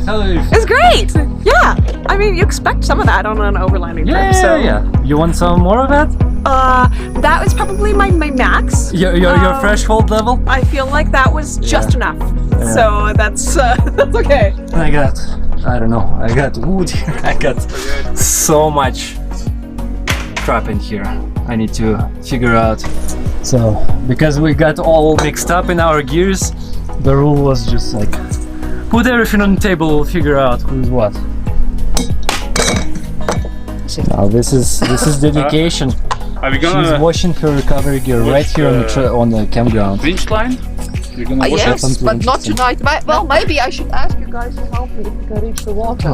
S3: It's great. Yeah. I mean, you expect some of that on an overlanding trip. So
S2: Yeah. You want some more of that?
S3: that was probably my max.
S2: Your threshold level?
S3: I feel like that was just enough.
S2: Yeah.
S3: So that's okay.
S2: I got wood here. I got so much crap in here. I need to figure out. So, because we got all mixed up in our gears, the rule was just like, put everything on the table, we'll figure out who's what. Now this is dedication.
S6: Are we gonna
S2: She's washing her recovery gear right here on the campground.
S6: winch line? You're gonna wash
S9: Yes,
S2: something
S9: but not
S2: interesting.
S9: tonight. Well, maybe I should ask you guys to help me if we can reach the water.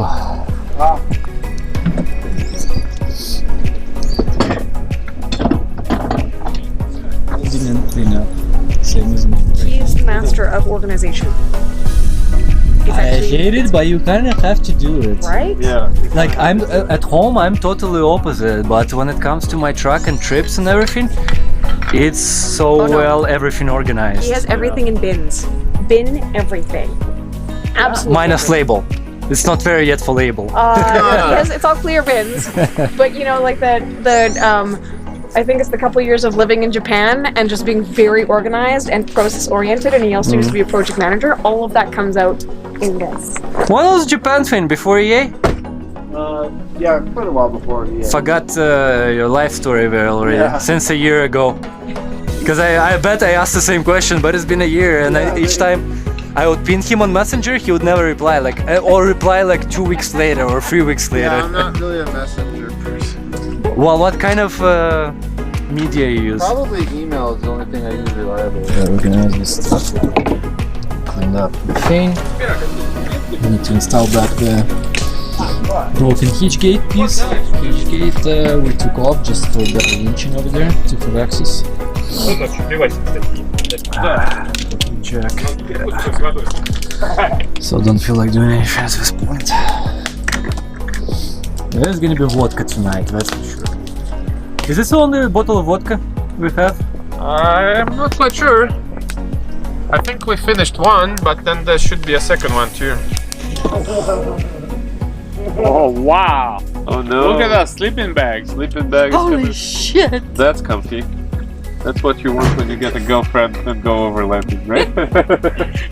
S2: Didn't clean up. Same as me.
S3: He's the master of organization. He's
S2: I
S3: actually-
S2: hate it, but you kind of have to do it.
S3: Right?
S8: Yeah.
S2: Like I'm at home, I'm totally opposite. But when it comes to my truck and trips and everything, it's so
S3: Oh, no.
S2: well everything organized.
S3: He has everything in bins. Bin everything. Absolutely.
S2: Minus label. It's not there yet for label.
S3: Yes, it's all clear bins. But you know, like I think it's the couple years of living in Japan and just being very organized and process oriented, and he also used to be a project manager. All of that comes out in this.
S2: What was Japan thing before EA?
S4: Yeah, quite a while before. Yeah.
S2: Forgot your life story there already, since a year ago. Because I bet I asked the same question, but it's been a year, and each time I would pin him on Messenger, he would never reply, or reply like 2 weeks later or 3 weeks later.
S4: Yeah, I'm not really a messenger person.
S2: Well, what kind of media you use?
S4: Probably email is the only thing I use reliably.
S2: Yeah, organize this stuff. Clean up the thing. We need to install back the broken hitch gate piece. Hitch gate we took off just for better winching over there to have access. Check. So don't feel like doing anything at this point. There's gonna be vodka tonight, that's for sure. Is this the only bottle of vodka we have?
S1: I'm not quite sure. I think we finished one, but then there should be a second one too.
S6: Oh wow!
S1: Oh no!
S6: Look at that sleeping bag. Sleeping bag.
S9: Holy shit!
S1: That's comfy. That's what you want when you get a girlfriend and go overlanding, right?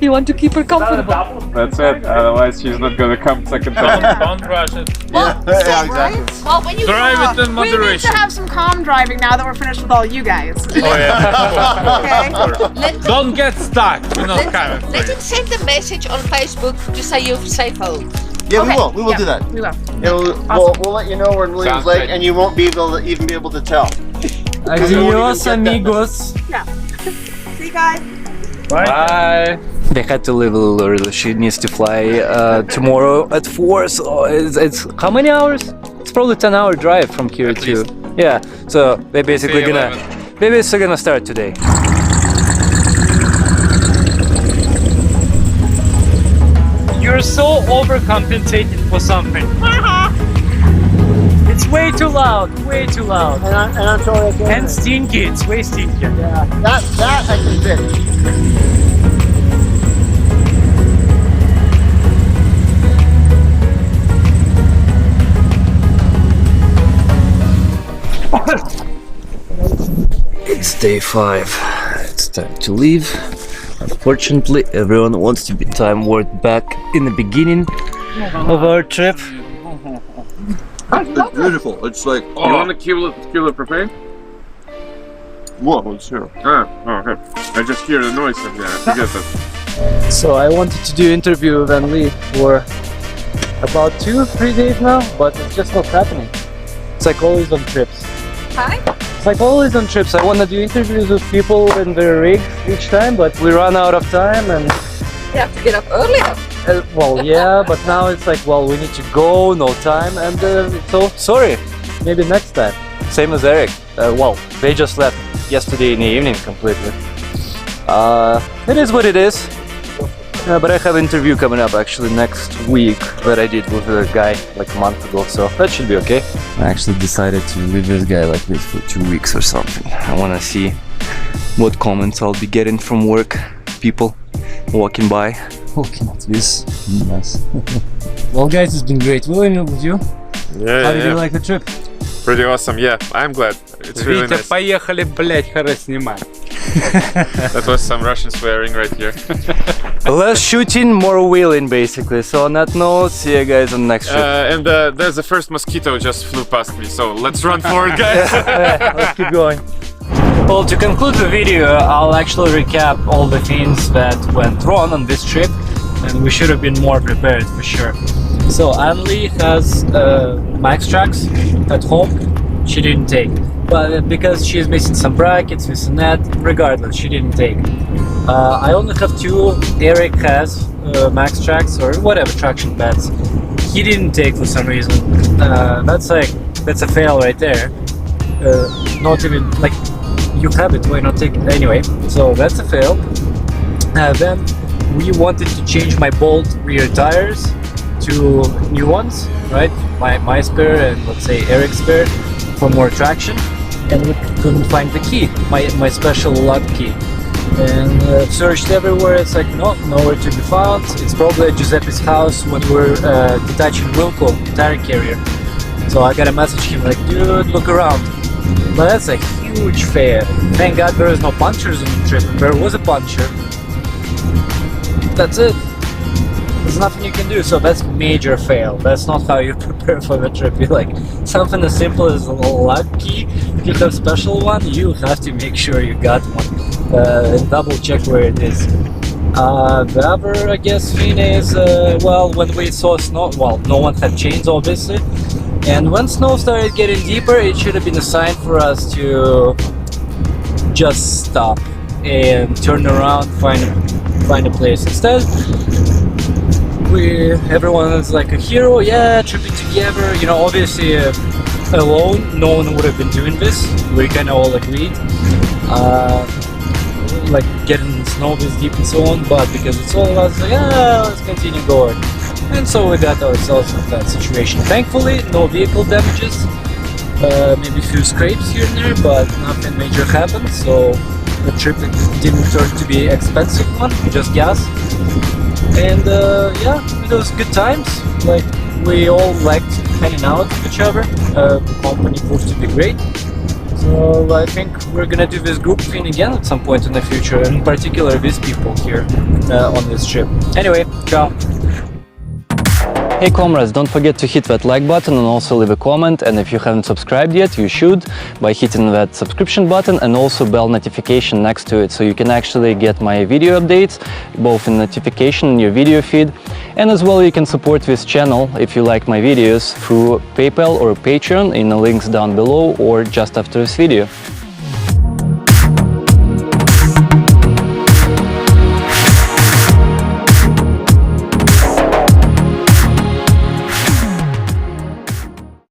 S9: You want to keep her comfortable.
S1: That's it. Otherwise, she's not gonna come second time.
S6: Don't rush it.
S3: Well,
S4: Yeah, exactly.
S3: well, when you
S6: Drive it in
S3: we need to
S6: moderation.
S3: have some calm driving now that we're finished with all you guys.
S1: Oh yeah.
S3: Okay.
S6: Don't get stuck. We're not coming.
S10: Let him send a message on Facebook to say you're safe home.
S4: Yeah,
S3: Okay,
S4: we will do that.
S3: We will.
S4: Yeah, we'll let you know we're in Williams
S1: Sounds
S4: Lake,
S1: great.
S4: and you won't be able to even be able to tell.
S2: Adios, amigos.
S3: Yeah. See you guys.
S6: Bye.
S2: They had to leave a little early. She needs to fly tomorrow at 4, so it's how many hours? It's probably 10-hour drive from here
S1: At
S2: to
S1: least.
S2: yeah. So they're basically gonna start today. You're so overcompensated for something. It's way too loud, way too loud.
S4: And I'm sorry.
S2: And stinky, it's way stinky.
S4: Yeah, that I can fix.
S2: It's day 5. It's time to leave. Unfortunately, everyone wants to be time worked back in the beginning of our trip.
S7: It's beautiful. It's like,
S1: You want a kilo of propane?
S7: whoa, sure.
S1: Okay. I just hear the noise of that. I forget that.
S2: So I wanted to do interview with Van Lee for about 2-3 days now, but it's just not happening. It's like always on trips.
S3: Hi.
S2: It's like always on trips. I want to do interviews with people in their rig each time, but we run out of time and
S9: You have to get up earlier.
S2: well, yeah, but now it's like, well, we need to go, no time, and so sorry. Maybe next time. Same as Eric. Well, they just left yesterday in the evening completely. It is what it is. But I have an interview coming up actually next week that I did with a guy like a month ago, so that should be okay. I actually decided to leave this guy like this for 2 weeks or something. I want to see what comments I'll be getting from work, people walking by. Looking at this mess. Well guys, it's been great willing with you. How did you like the trip?
S1: Pretty awesome. Yeah, I'm glad. It's really
S6: Витя,
S1: nice.
S6: поехали, блять, хорошо снимать.
S1: That was some Russian swearing right here.
S2: Less shooting, more wheeling basically. So on that note, see you guys on the next trip.
S1: And there's the first mosquito just flew past me, so let's run forward, guys.
S2: Let's keep going. Well, to conclude the video, I'll actually recap all the things that went wrong on this trip, and we should have been more prepared for sure. So Anli has max tracks at home. She didn't take, but because she's missing some brackets, this and that, regardless, she didn't take. I only have 2. Eric has max tracks or whatever traction pads. He didn't take for some reason. That's a fail right there. Not even like you have it, why not take it anyway? So that's a fail. Then we wanted to change my Bolt rear tires to new ones, right? My spare and let's say Eric's spare for more traction, and we couldn't find the key, my special lock key. And searched everywhere, it's like nowhere to be found. It's probably at Giuseppe's house when we're detaching Wilco tire carrier. So I gotta message him like, dude, look around. But that's a huge fail. Thank God there is no punctures on the trip. There was a puncture. That's it. there's nothing you can do. So that's major fail. That's not how you prepare for the trip. You like something as simple as a luck key. If you have special one, you have to make sure you got one and double check where it is. The other, I guess, thing is, well, when we saw snow, well, no one had chains, obviously, and when snow started getting deeper, it should have been a sign for us to just stop and turn around, find a place. Instead, everyone is like a hero, yeah, tripping together. You know, obviously, alone, no one would have been doing this. We kind of all agreed. Like getting snow this deep and so on, but because it's all of us, like, let's continue going. And so we got ourselves in that situation. Thankfully, no vehicle damages, maybe a few scrapes here and there, but nothing major happened, so the trip didn't turn to be an expensive one, just gas. And yeah, it was good times. Like, we all liked hanging out with each other. The company proved to be great. So I think we're gonna do this group thing again at some point in the future, in particular these people here on this trip. Anyway, ciao! Hey comrades, don't forget to hit that like button and also leave a comment, and if you haven't subscribed yet, you should by hitting that subscription button and also bell notification next to it, so you can actually get my video updates both in notification in your video feed, and as well you can support this channel if you like my videos through PayPal or Patreon in the links down below or just after this video.